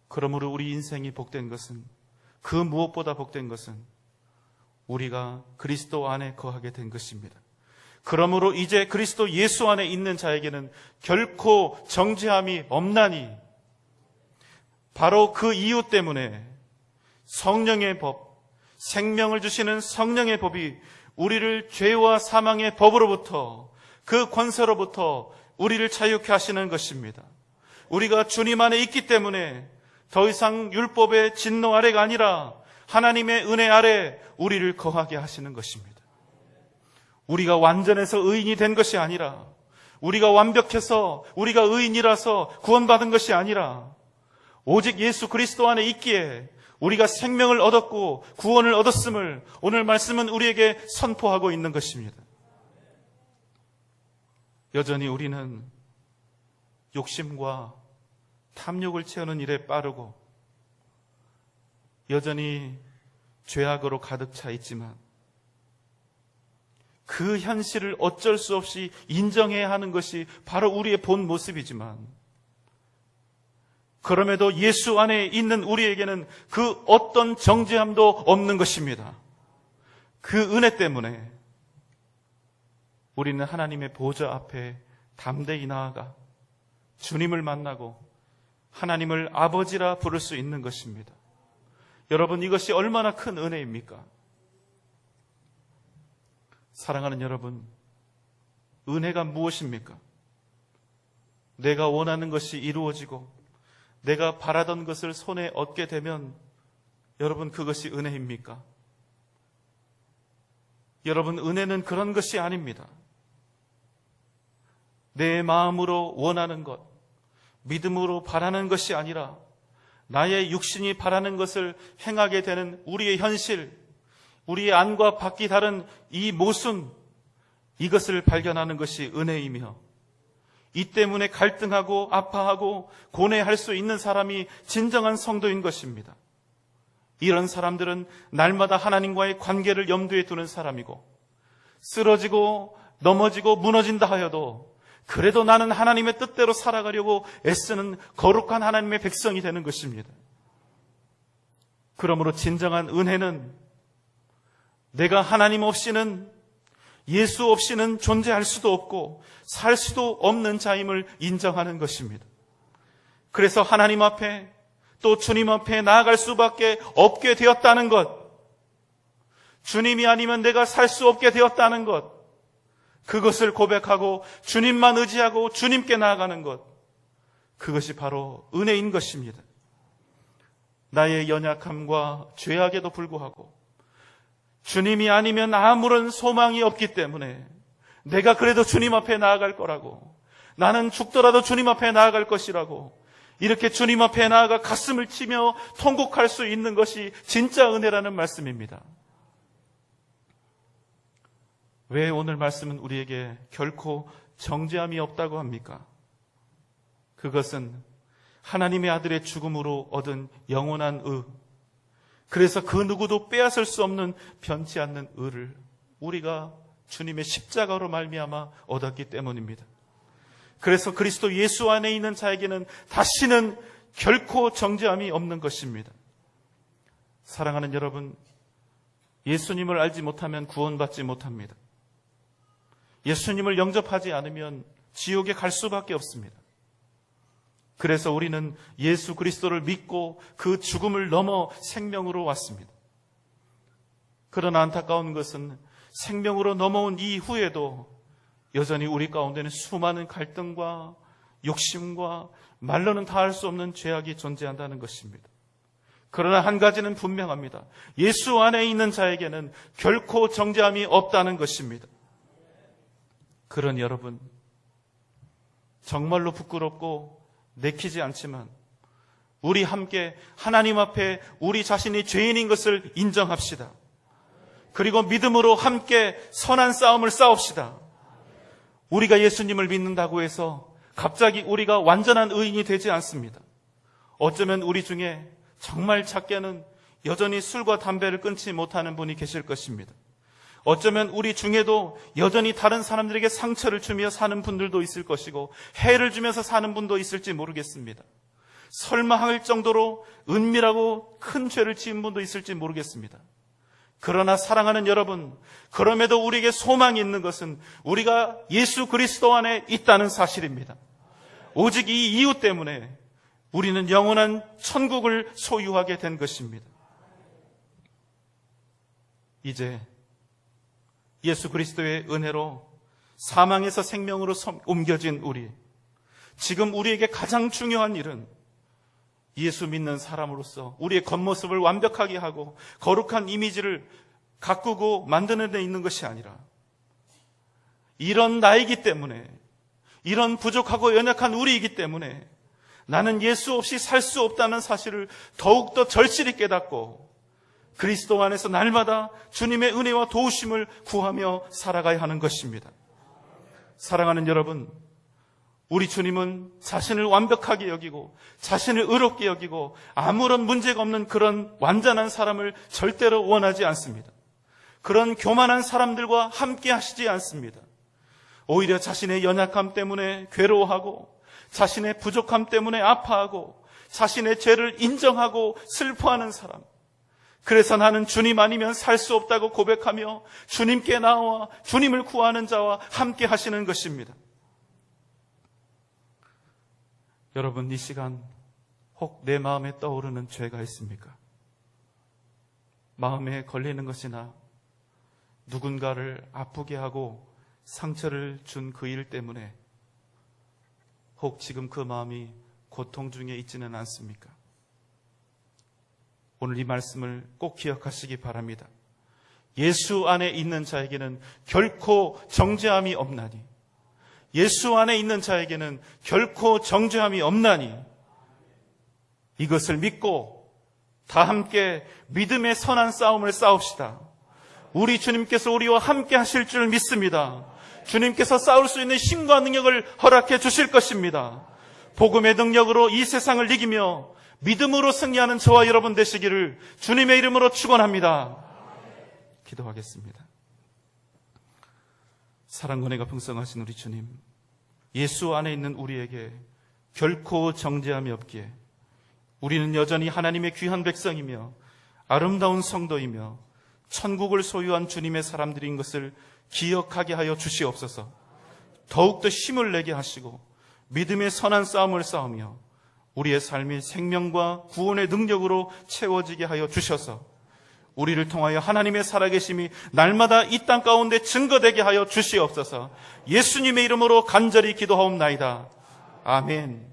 그러므로 우리 인생이 복된 것은, 그 무엇보다 복된 것은 우리가 그리스도 안에 거하게 된 것입니다. 그러므로 이제 그리스도 예수 안에 있는 자에게는 결코 정죄함이 없나니, 바로 그 이유 때문에 성령의 법, 생명을 주시는 성령의 법이 우리를 죄와 사망의 법으로부터, 그 권세로부터 우리를 자유케 하시는 것입니다. 우리가 주님 안에 있기 때문에 더 이상 율법의 진노 아래가 아니라 하나님의 은혜 아래 우리를 거하게 하시는 것입니다. 우리가 완전해서 의인이 된 것이 아니라, 우리가 완벽해서 우리가 의인이라서 구원받은 것이 아니라, 오직 예수 그리스도 안에 있기에 우리가 생명을 얻었고 구원을 얻었음을 오늘 말씀은 우리에게 선포하고 있는 것입니다. 여전히 우리는 욕심과 탐욕을 채우는 일에 빠르고 여전히 죄악으로 가득 차 있지만, 그 현실을 어쩔 수 없이 인정해야 하는 것이 바로 우리의 본 모습이지만, 그럼에도 예수 안에 있는 우리에게는 그 어떤 정죄함도 없는 것입니다. 그 은혜 때문에 우리는 하나님의 보좌 앞에 담대히 나아가 주님을 만나고 하나님을 아버지라 부를 수 있는 것입니다. 여러분, 이것이 얼마나 큰 은혜입니까? 사랑하는 여러분, 은혜가 무엇입니까? 내가 원하는 것이 이루어지고 내가 바라던 것을 손에 얻게 되면 여러분, 그것이 은혜입니까? 여러분, 은혜는 그런 것이 아닙니다. 내 마음으로 원하는 것, 믿음으로 바라는 것이 아니라 나의 육신이 바라는 것을 행하게 되는 우리의 현실, 우리의 안과 밖이 다른 이 모순, 이것을 발견하는 것이 은혜이며, 이 때문에 갈등하고 아파하고 고뇌할 수 있는 사람이 진정한 성도인 것입니다. 이런 사람들은 날마다 하나님과의 관계를 염두에 두는 사람이고, 쓰러지고 넘어지고 무너진다 하여도 그래도 나는 하나님의 뜻대로 살아가려고 애쓰는 거룩한 하나님의 백성이 되는 것입니다. 그러므로 진정한 은혜는 내가 하나님 없이는, 예수 없이는 존재할 수도 없고 살 수도 없는 자임을 인정하는 것입니다. 그래서 하나님 앞에, 또 주님 앞에 나아갈 수밖에 없게 되었다는 것, 주님이 아니면 내가 살 수 없게 되었다는 것, 그것을 고백하고 주님만 의지하고 주님께 나아가는 것, 그것이 바로 은혜인 것입니다. 나의 연약함과 죄악에도 불구하고 주님이 아니면 아무런 소망이 없기 때문에 내가 그래도 주님 앞에 나아갈 거라고, 나는 죽더라도 주님 앞에 나아갈 것이라고, 이렇게 주님 앞에 나아가 가슴을 치며 통곡할 수 있는 것이 진짜 은혜라는 말씀입니다. 왜 오늘 말씀은 우리에게 결코 정죄함이 없다고 합니까? 그것은 하나님의 아들의 죽음으로 얻은 영원한 의, 그래서 그 누구도 빼앗을 수 없는 변치 않는 의를 우리가 주님의 십자가로 말미암아 얻었기 때문입니다. 그래서 그리스도 예수 안에 있는 자에게는 다시는 결코 정죄함이 없는 것입니다. 사랑하는 여러분, 예수님을 알지 못하면 구원받지 못합니다. 예수님을 영접하지 않으면 지옥에 갈 수밖에 없습니다. 그래서 우리는 예수 그리스도를 믿고 그 죽음을 넘어 생명으로 왔습니다. 그러나 안타까운 것은 생명으로 넘어온 이후에도 여전히 우리 가운데는 수많은 갈등과 욕심과 말로는 다할 수 없는 죄악이 존재한다는 것입니다. 그러나 한 가지는 분명합니다. 예수 안에 있는 자에게는 결코 정죄함이 없다는 것입니다. 그러니 여러분, 정말로 부끄럽고 내키지 않지만 우리 함께 하나님 앞에 우리 자신이 죄인인 것을 인정합시다. 그리고 믿음으로 함께 선한 싸움을 싸웁시다. 우리가 예수님을 믿는다고 해서 갑자기 우리가 완전한 의인이 되지 않습니다. 어쩌면 우리 중에 정말 작게는 여전히 술과 담배를 끊지 못하는 분이 계실 것입니다. 어쩌면 우리 중에도 여전히 다른 사람들에게 상처를 주며 사는 분들도 있을 것이고 해를 주면서 사는 분도 있을지 모르겠습니다. 설마 할 정도로 은밀하고 큰 죄를 지은 분도 있을지 모르겠습니다. 그러나 사랑하는 여러분, 그럼에도 우리에게 소망이 있는 것은 우리가 예수 그리스도 안에 있다는 사실입니다. 오직 이 이유 때문에 우리는 영원한 천국을 소유하게 된 것입니다. 이제 예수 그리스도의 은혜로 사망에서 생명으로 옮겨진 우리, 지금 우리에게 가장 중요한 일은 예수 믿는 사람으로서 우리의 겉모습을 완벽하게 하고 거룩한 이미지를 가꾸고 만드는 데 있는 것이 아니라, 이런 나이기 때문에, 이런 부족하고 연약한 우리이기 때문에 나는 예수 없이 살 수 없다는 사실을 더욱더 절실히 깨닫고 그리스도 안에서 날마다 주님의 은혜와 도우심을 구하며 살아가야 하는 것입니다. 사랑하는 여러분, 우리 주님은 자신을 완벽하게 여기고 자신을 의롭게 여기고 아무런 문제가 없는 그런 완전한 사람을 절대로 원하지 않습니다. 그런 교만한 사람들과 함께 하시지 않습니다. 오히려 자신의 연약함 때문에 괴로워하고 자신의 부족함 때문에 아파하고 자신의 죄를 인정하고 슬퍼하는 사람, 그래서 나는 주님 아니면 살 수 없다고 고백하며 주님께 나와 주님을 구하는 자와 함께 하시는 것입니다. 여러분, 이 시간 혹 내 마음에 떠오르는 죄가 있습니까? 마음에 걸리는 것이나 누군가를 아프게 하고 상처를 준 그 일 때문에 혹 지금 그 마음이 고통 중에 있지는 않습니까? 오늘 이 말씀을 꼭 기억하시기 바랍니다. 예수 안에 있는 자에게는 결코 정죄함이 없나니, 예수 안에 있는 자에게는 결코 정죄함이 없나니, 이것을 믿고 다 함께 믿음의 선한 싸움을 싸웁시다. 우리 주님께서 우리와 함께 하실 줄 믿습니다. 주님께서 싸울 수 있는 힘과 능력을 허락해 주실 것입니다. 복음의 능력으로 이 세상을 이기며 믿음으로 승리하는 저와 여러분 되시기를 주님의 이름으로 축원합니다. 기도하겠습니다. 사랑과 은혜가 풍성하신 우리 주님, 예수 안에 있는 우리에게 결코 정죄함이 없기에 우리는 여전히 하나님의 귀한 백성이며 아름다운 성도이며 천국을 소유한 주님의 사람들인 것을 기억하게 하여 주시옵소서. 더욱더 힘을 내게 하시고 믿음의 선한 싸움을 싸우며 우리의 삶이 생명과 구원의 능력으로 채워지게 하여 주셔서 우리를 통하여 하나님의 살아계심이 날마다 이 땅 가운데 증거되게 하여 주시옵소서. 예수님의 이름으로 간절히 기도하옵나이다. 아멘.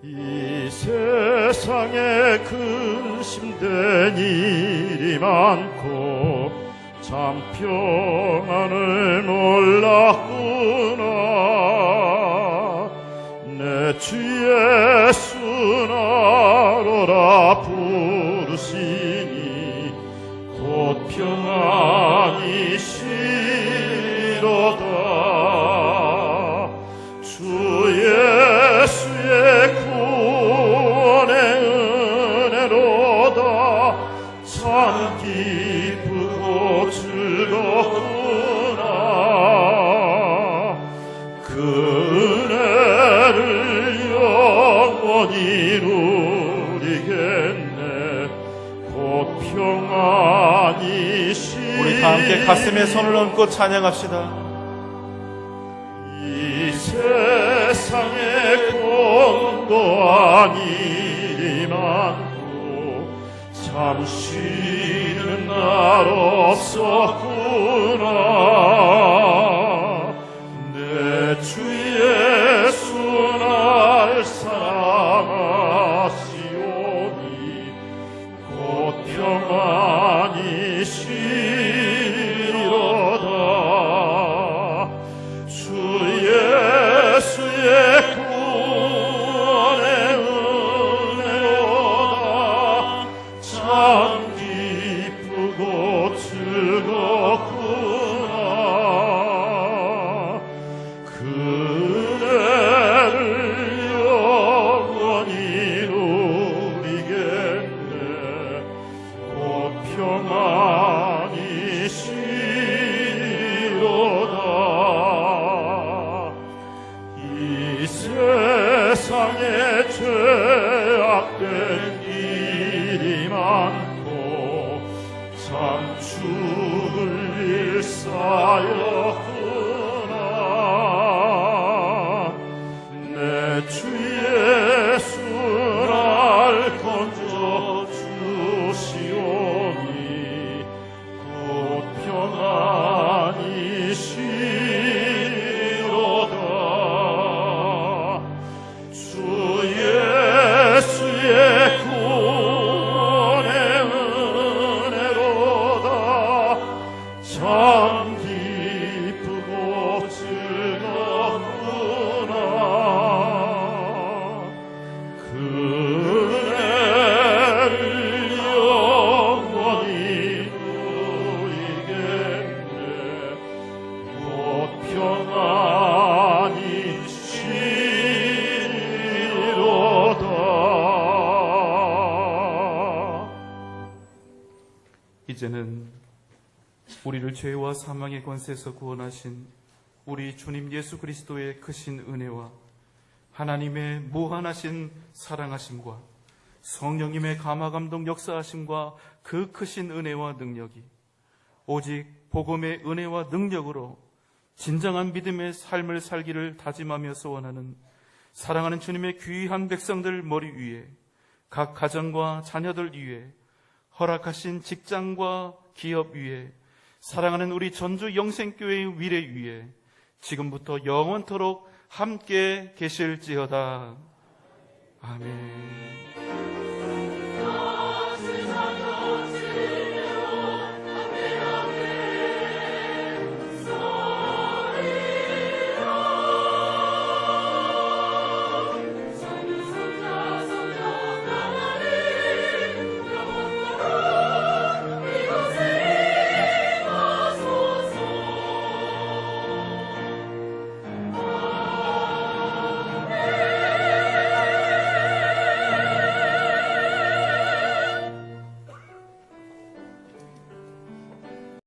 이 세상에 근심된 일이 많고 참 평안을 몰랐구나. 내 주 예수 나로라 부르시니 곧 평안이 시로다. 주 예수의 구원의 은혜로다. 참 기쁘고 즐겁구나. 그 은혜를 영원히 누리리.
다 함께 가슴에 손을 얹고 찬양합시다.
이 세상에 공도한 일이 많고 잠시는 날 없었구나. 내 주 예수 날 사랑하시오니 곧 평안히 쉬리로다. 주 예수의 구원의 은혜로다. 참 기쁘고 즐겁구나. 그대를 영원히 누리겠네. 곧 평안히 쉬리로다. 이 세상에 죄악된 일이 많고 참 죽을 일 쌓였구나. 내 주 예수 날 건져 주시오니 곧 평안히 쉬리로다. 주 예수의 구원의 은혜로다. 참 기쁘고 즐겁구나. 그대를 영원히 누리겠네. 곧 평안히 쉬리로다.
이제는 우리를 죄와 사망의 권세에서 구원하신 우리 주님 예수 그리스도의 크신 은혜와 하나님의 무한하신 사랑하심과 성령님의 감화감동 역사하심과 그 크신 은혜와 능력이 오직 복음의 은혜와 능력으로 진정한 믿음의 삶을 살기를 다짐하며 소원하는 사랑하는 주님의 귀한 백성들 머리 위에, 각 가정과 자녀들 위에, 허락하신 직장과 기업 위에, 사랑하는 우리 전주 영생교회의 미래 위에 지금부터 영원토록 함께 계실지어다. 아멘.